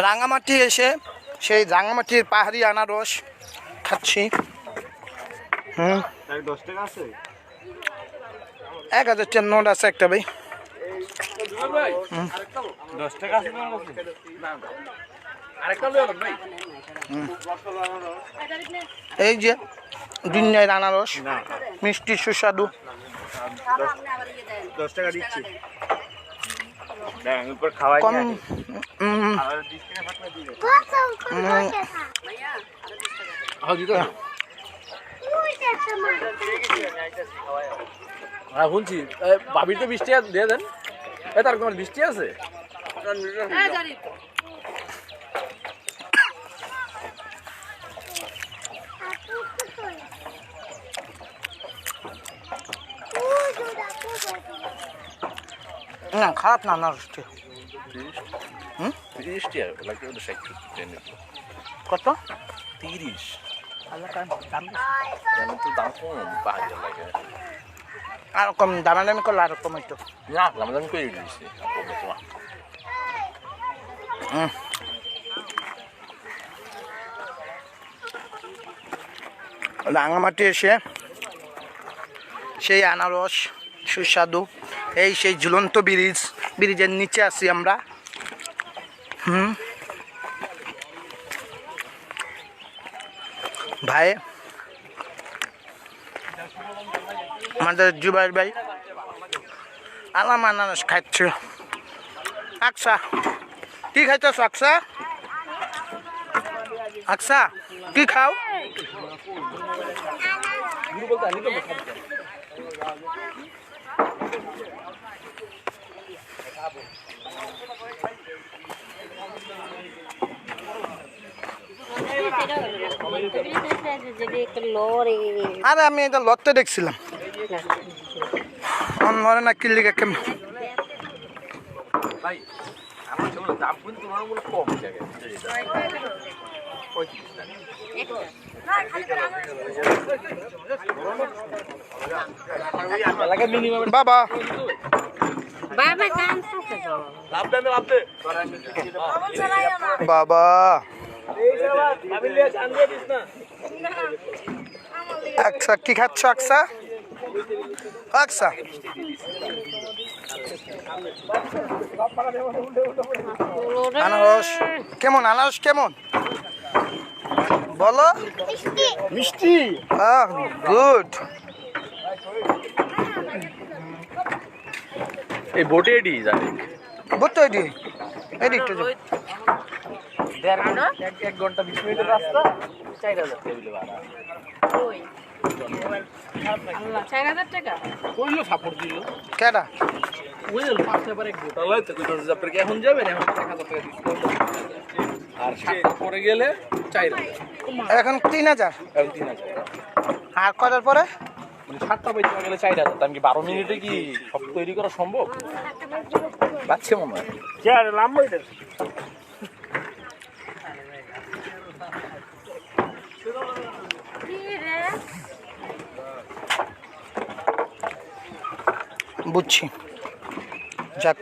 রাঙামাটি এসে সেই রাঙামাটির পাহাড়ি আনারস খাচ্ছি। 1000 টাকার নোট আছে একটা ভাই। এই যে দুনিয়ার আনারস মিষ্টি সুস্বাদু। 10 টাকা দিচ্ছি। শুনছি ভাবির তো 20 টাকা দিয়ে দেন। তার তোমার 20 টাকা আছে? না খারাপ না আনারসটি। 30 টাকা লাগে, 60 কত? 30। দাম তো দাম কম পাহাড়ি লাগে। আর কম দামাদামি করলে আর কম হইতো। না দাম করে দিয়েছি। রাঙামাটি এসে সেই আনারস সুস্বাদু। এই সেই ঝুলন্ত ব্রিজের নিচে আছি আমরা। ভাই আমাদের জুবাইর ভাই আলাম আনারস খাচ্ছে। আকসা কি খাইতেছ? আকসা আকসা কি খাও? আরে আমি এটা লড়তে দেখছিলাম মরে না কিল্লি কেমন। ভাই আমার দাম কিন্তু তুলনামূলক কম জায়গায়। বাবা বাবা আকসা কি খাচ্ছ? আকসা আকসা আনারস কেমন? আনারস কেমন বলো? মিষ্টি। গুড। এই বোটে এডি জানি বুঝতো এডি এডি একটু 1 ঘন্টা 20 মিনিটের রাস্তা 4000 টেবিলে ভাড়া। ওই 4000 টাকা কইলো সাপোর্ট দিল কেডা? ওই পাঁচটা পরে এক গোটা লয় তো কইতো আপনারা কি এখন যাবেন? এখন 1000 টাকা ডিসকাউন্ট আর 7টা পরে গেলে 4000। এখন 3000। এখন 3000। আর করার পরে মানে 7টা বাইতে গেলে 4000। আমি কি 12 মিনিটে কি সব তৈরি করা সম্ভব? বাচ্চা মনে হয় কে আর লাম্বা এটা বুঝছি। যাক